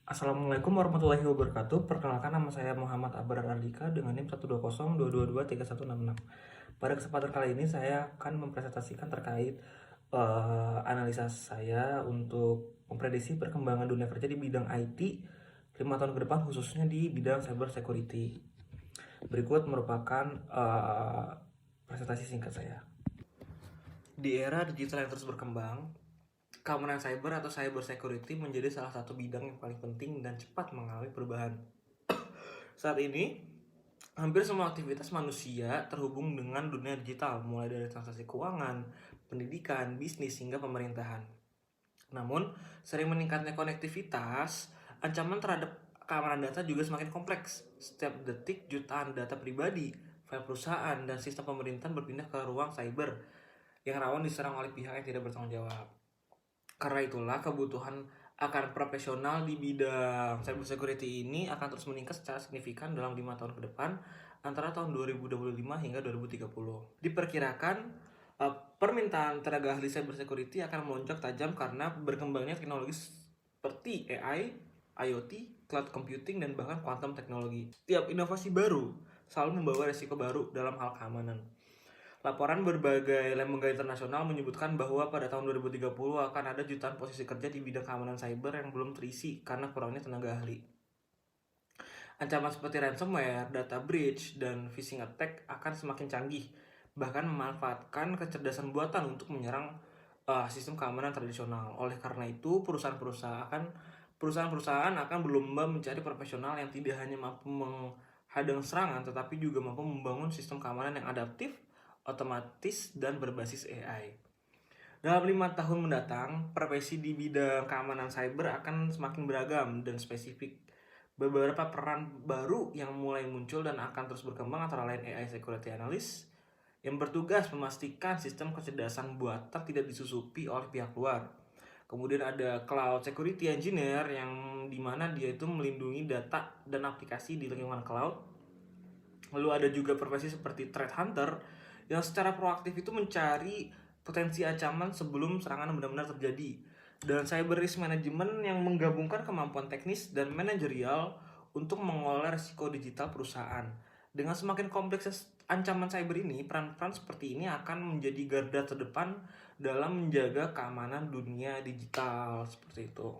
Assalamualaikum warahmatullahi wabarakatuh. Perkenalkan, nama saya Muhammad Abrar Andika dengan NIM 120222316. Pada kesempatan kali ini saya akan mempresentasikan terkait analisa saya untuk memprediksi perkembangan dunia kerja di bidang IT 5 tahun ke depan, khususnya di bidang cyber security. Berikut merupakan presentasi singkat saya. Di era digital yang terus berkembang, keamanan cyber atau cyber security menjadi salah satu bidang yang paling penting dan cepat mengalami perubahan. Saat ini, hampir semua aktivitas manusia terhubung dengan dunia digital, mulai dari transaksi keuangan, pendidikan, bisnis, hingga pemerintahan. Namun, sering meningkatnya konektivitas, ancaman terhadap keamanan data juga semakin kompleks. Setiap detik, jutaan data pribadi, file perusahaan, dan sistem pemerintahan berpindah ke ruang cyber yang rawan diserang oleh pihak yang tidak bertanggung jawab. Karena itulah, kebutuhan akan profesional di bidang cyber security ini akan terus meningkat secara signifikan dalam 5 tahun ke depan, antara tahun 2025 hingga 2030. Diperkirakan permintaan tenaga ahli cyber security akan melonjak tajam karena berkembangnya teknologi seperti AI, IoT, cloud computing, dan bahkan quantum teknologi. Tiap inovasi baru selalu membawa resiko baru dalam hal keamanan. Laporan berbagai lembaga internasional menyebutkan bahwa pada tahun 2030 akan ada jutaan posisi kerja di bidang keamanan cyber yang belum terisi karena kurangnya tenaga ahli. Ancaman seperti ransomware, data breach, dan phishing attack akan semakin canggih, bahkan memanfaatkan kecerdasan buatan untuk menyerang sistem keamanan tradisional. Oleh karena itu, perusahaan-perusahaan akan berlomba mencari profesional yang tidak hanya mampu menghadang serangan, tetapi juga mampu membangun sistem keamanan yang adaptif, otomatis, dan berbasis AI. Dalam 5 tahun mendatang, profesi di bidang keamanan cyber akan semakin beragam dan spesifik. Beberapa peran baru yang mulai muncul dan akan terus berkembang antara lain AI Security Analyst yang bertugas memastikan sistem kecerdasan buatan tidak disusupi oleh pihak luar. Kemudian ada Cloud Security Engineer yang dimana dia itu melindungi data dan aplikasi di lingkungan cloud. Lalu ada juga profesi seperti Threat Hunter yang secara proaktif itu mencari potensi ancaman sebelum serangan benar-benar terjadi. Dan Cyber Risk Management yang menggabungkan kemampuan teknis dan manajerial untuk mengelola risiko digital perusahaan. Dengan semakin kompleks ancaman cyber ini, peran-peran seperti ini akan menjadi garda terdepan dalam menjaga keamanan dunia digital, seperti itu.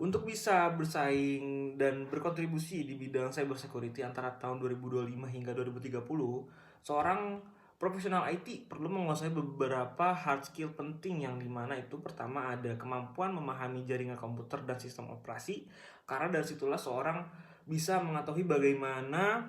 Untuk bisa bersaing dan berkontribusi di bidang cyber security antara tahun 2025 hingga 2030, seorang profesional IT perlu menguasai beberapa hard skill penting, yang dimana itu pertama ada kemampuan memahami jaringan komputer dan sistem operasi, karena dari situlah seorang bisa mengetahui bagaimana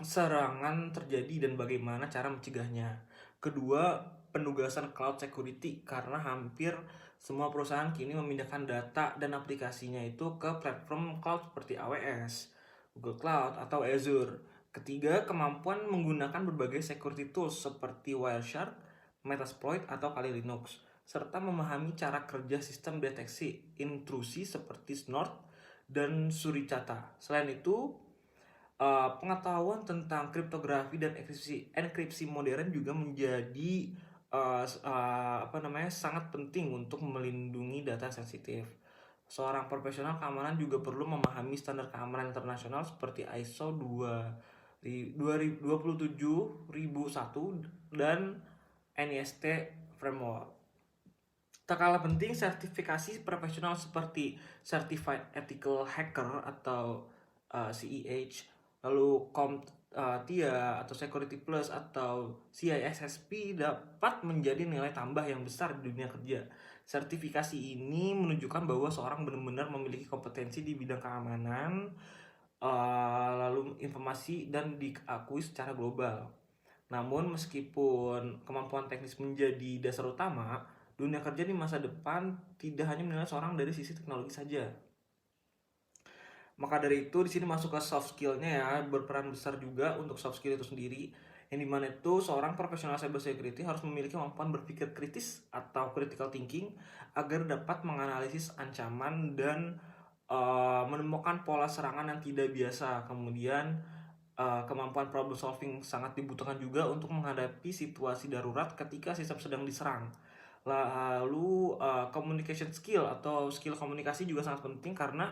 serangan terjadi dan bagaimana cara mencegahnya. Kedua, penugasan cloud security, karena hampir semua perusahaan kini memindahkan data dan aplikasinya itu ke platform cloud seperti AWS, Google Cloud, atau Azure. Ketiga, kemampuan menggunakan berbagai security tools seperti Wireshark, Metasploit, atau Kali Linux, serta memahami cara kerja sistem deteksi intrusi seperti Snort dan Suricata. Selain itu, pengetahuan tentang kriptografi dan enkripsi modern juga menjadi sangat penting untuk melindungi data sensitif. Seorang profesional keamanan juga perlu memahami standar keamanan internasional seperti ISO 27001 dan NIST Framework. Tak kalah penting, sertifikasi profesional seperti Certified Ethical Hacker atau CEH, lalu CompTIA atau Security Plus atau CISSP dapat menjadi nilai tambah yang besar di dunia kerja. Sertifikasi ini menunjukkan bahwa seorang benar-benar memiliki kompetensi di bidang keamanan, lalu informasi, dan diakui secara global. Namun meskipun kemampuan teknis menjadi dasar utama, dunia kerja di masa depan tidak hanya menilai seorang dari sisi teknologi saja. Maka dari itu di sini masuk ke soft skillnya ya, berperan besar juga untuk soft skill itu sendiri, yang dimana itu seorang profesional cyber security harus memiliki kemampuan berpikir kritis atau critical thinking agar dapat menganalisis ancaman dan menemukan pola serangan yang tidak biasa. Kemudian kemampuan problem solving sangat dibutuhkan juga untuk menghadapi situasi darurat ketika sistem sedang diserang. Lalu communication skill atau skill komunikasi juga sangat penting karena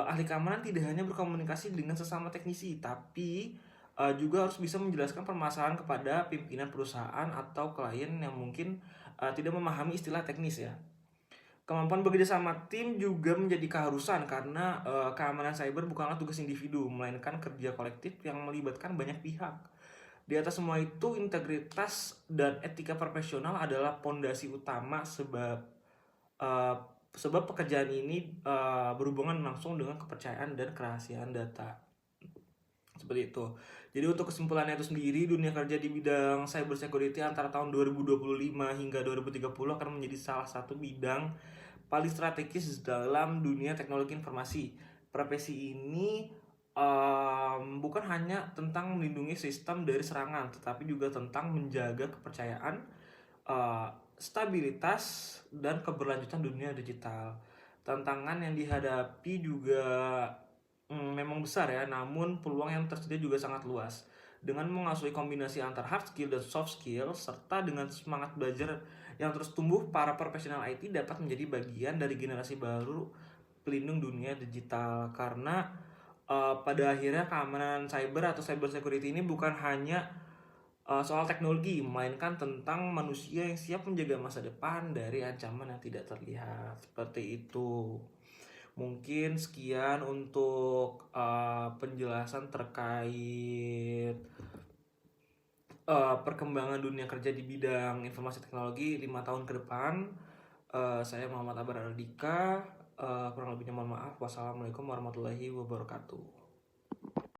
ahli keamanan tidak hanya berkomunikasi dengan sesama teknisi, tapi juga harus bisa menjelaskan permasalahan kepada pimpinan perusahaan atau klien yang mungkin tidak memahami istilah teknis ya. Kemampuan bekerja sama tim juga menjadi keharusan karena keamanan cyber bukanlah tugas individu, melainkan kerja kolektif yang melibatkan banyak pihak. Di atas semua itu, integritas dan etika profesional adalah pondasi utama uh, sebab pekerjaan ini berhubungan langsung dengan kepercayaan dan kerahasiaan data. Seperti itu. Jadi untuk kesimpulannya itu sendiri, dunia kerja di bidang cyber security antara tahun 2025 hingga 2030 akan menjadi salah satu bidang paling strategis dalam dunia teknologi informasi. Profesi ini bukan hanya tentang melindungi sistem dari serangan, tetapi juga tentang menjaga kepercayaan, uh, stabilitas, dan keberlanjutan dunia digital. Tantangan yang dihadapi juga memang besar ya, namun peluang yang tersedia juga sangat luas. Dengan menguasai kombinasi antar hard skill dan soft skill, serta dengan semangat belajar yang terus tumbuh, para profesional IT dapat menjadi bagian dari generasi baru pelindung dunia digital. Karena pada akhirnya keamanan cyber atau cyber security ini bukan hanya soal teknologi, melainkan tentang manusia yang siap menjaga masa depan dari ancaman yang tidak terlihat. Seperti itu. Mungkin sekian untuk penjelasan terkait perkembangan dunia kerja di bidang informasi teknologi 5 tahun ke depan. Saya Muhammad Abar Aldika. Kurang lebihnya mohon maaf. Wassalamualaikum warahmatullahi wabarakatuh.